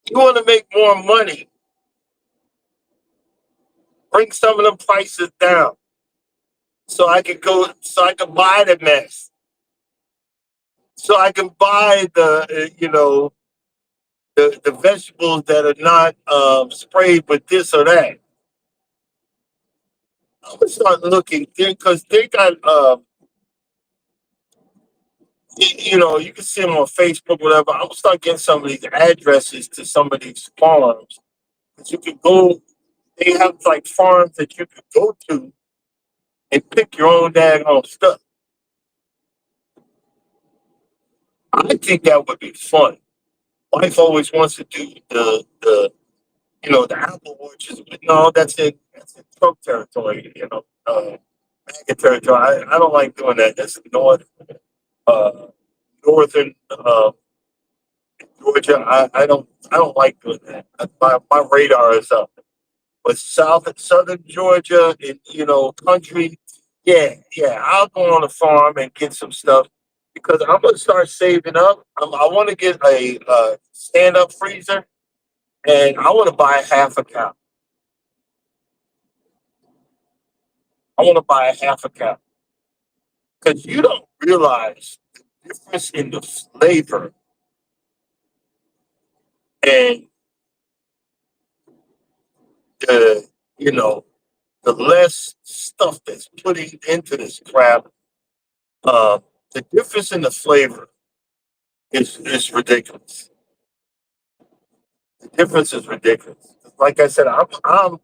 You want to make more money, bring some of them prices down so I can buy the mess, so I can buy the vegetables that are not sprayed with this or that. I'm gonna start looking because they got you can see them on Facebook, whatever. I'm gonna start getting some of these addresses to some of these farms that you can go. They have like farms that you can go to and pick your own daggone stuff. I think that would be fun. Wife always wants to do the apple orchards, but no, that's in Trump territory, MAGA territory. I don't like doing that. That's uh, northern Georgia. I don't like doing that. My radar is up. But south and southern Georgia and country, yeah, yeah, I'll go on a farm and get some stuff because I'm gonna start saving up. I want to get a stand up freezer and I want to buy half a cow. I want to buy a half a cow because you don't realize the difference in the flavor and the the less stuff that's putting into this crap. Uh, the difference in the flavor is ridiculous. The difference is ridiculous. Like I said, I'm.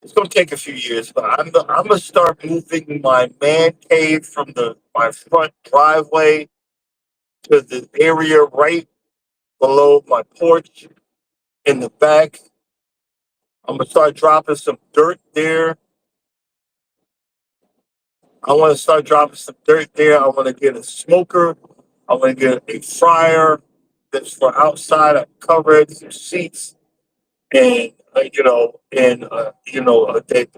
It's going to take a few years, but I'm gonna start moving my man cave from the my front driveway to the area right below my porch in the back. I'm gonna start dropping some dirt there. I want to start dropping some dirt there. I want to get a smoker. I want to get a fryer that's for outside. I cover it, some seats, and that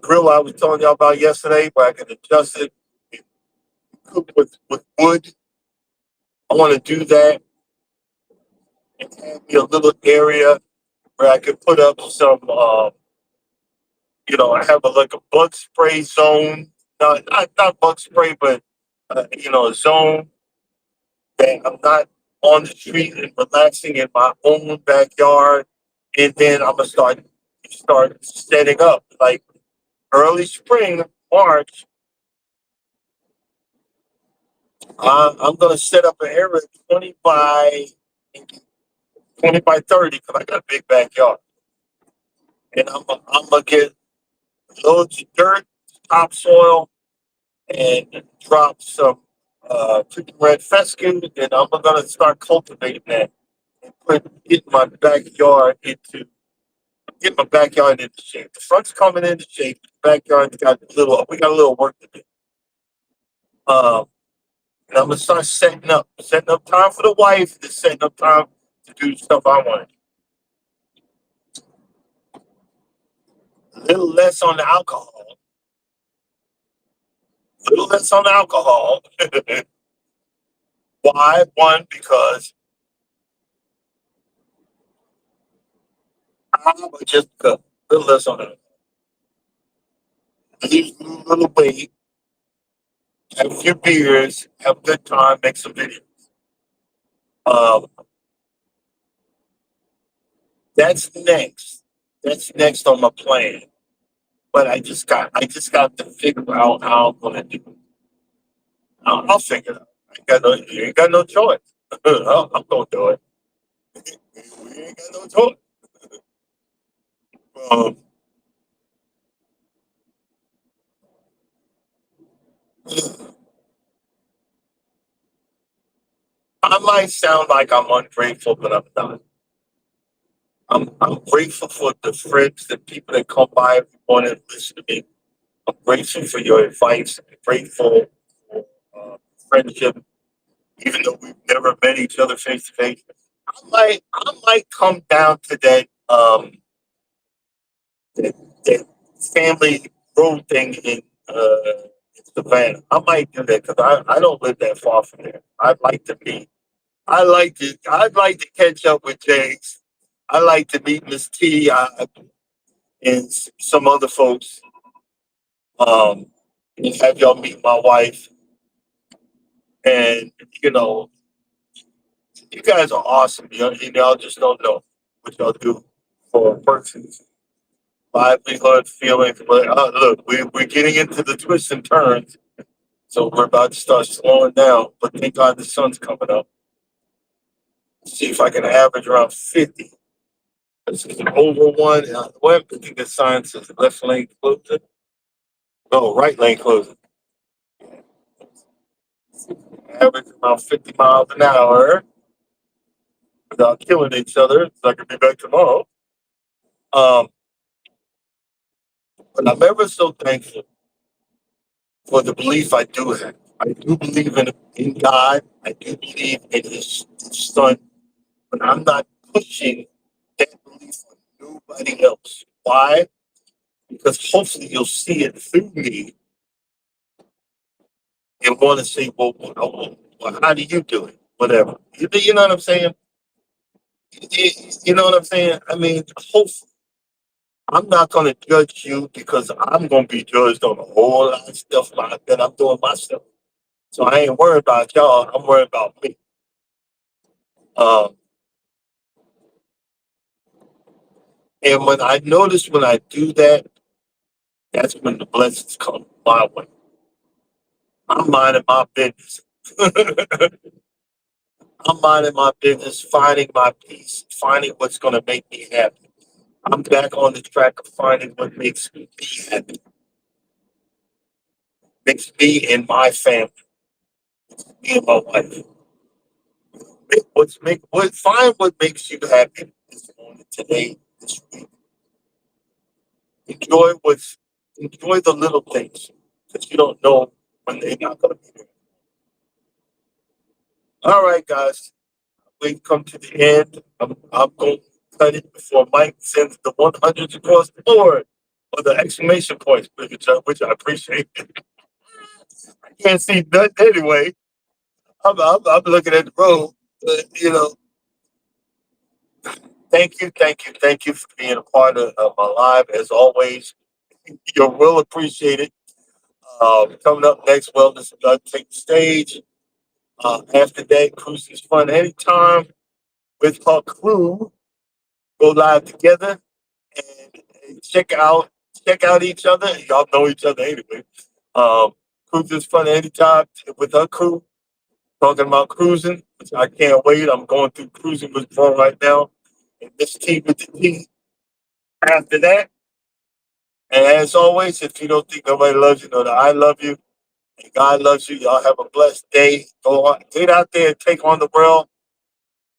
grill I was telling y'all about yesterday, where I can adjust it and cook with wood. I want to do that and have me a little area where I can put up some. I have like a bug spray zone. Not bug spray, but a zone that I'm not on the street and relaxing in my own backyard. And then I'm gonna start setting up like early spring, March. I'm gonna set up an area 20 by 30 because I got a big backyard, and I'm gonna get loads of dirt, topsoil, and drop some chicken red fescue, and I'm gonna start cultivating that and get my backyard into shape. The front's coming into shape. The backyard's got we got a little work to do. Um, And I'm gonna start setting up time for the wife, and setting up time to do the stuff I want. A little less on the alcohol. A little less on the alcohol. Why? One, because just a little less on it. Lose a little weight, have a few beers, have a good time, make some videos. Um, that's next. That's next on my plan. But I just got to figure out how I'm gonna do it. I'll figure it out. You ain't got no choice. I'm gonna do it. You ain't got no choice. Um, I might sound like I'm ungrateful, but I'm not. I'm grateful for the friends, the people that come by every morning and listen to me. I'm grateful for your advice. I'm grateful for friendship, even though we've never met each other face to face. I might come down to that family road thing in Savannah. I might do that because I don't live that far from there. I'd like to meet. I'd like to catch up with James. I like to meet Miss T and some other folks. Um, and have y'all meet my wife. And you know, you guys are awesome. Y'all just don't know what y'all do for a person's livelihood, feelings. But look, we're getting into the twists and turns, so we're about to start slowing down. But thank God the sun's coming up. See if I can average around 50. It's over one. Well, I think the sign says left lane closing. No, right lane closing. Average around 50 miles an hour without killing each other. So I can be back tomorrow. Um, but I'm ever so thankful for the belief I do have. I do believe in God. I do believe in His Son, but I'm not pushing that belief on nobody else. Why? Because hopefully you'll see it through me and want to say, well, how do you do it? Whatever. You know what I'm saying? You know what I'm saying? I mean, hopefully. I'm not going to judge you because I'm going to be judged on a whole lot of stuff that I'm doing myself. So I ain't worried about y'all. I'm worried about me. Um, and when I notice when I do that, that's when the blessings come my way. I'm minding my business. I'm minding my business, finding my peace, finding what's going to make me happy. I'm back on the track of finding what makes me happy, makes me and my family, me and my wife. Find what makes you happy this morning, today, this week. Enjoy what's enjoy the little things because you don't know when they're not going to be there. All right, guys, we've come to the end. I'm going to cut it before Mike sends the 100s across the board or the exclamation points, which I appreciate. I can't see nothing anyway. I'm looking at the road. You know, thank you for being a part of my live as always. You're well appreciated. Coming up next, Wellness Doug take the stage. After that, Cruising's Fun Anytime with her crew go live together and check out each other. Y'all know each other anyway. Um, Cruising's Fun Anytime with her crew talking about cruising, which I can't wait. I'm going through cruising withdrawal right now. And this team with the team after that. And as always, if you don't think nobody loves you, know that I love you. And God loves you. Y'all have a blessed day. Go on, get out there and take on the world.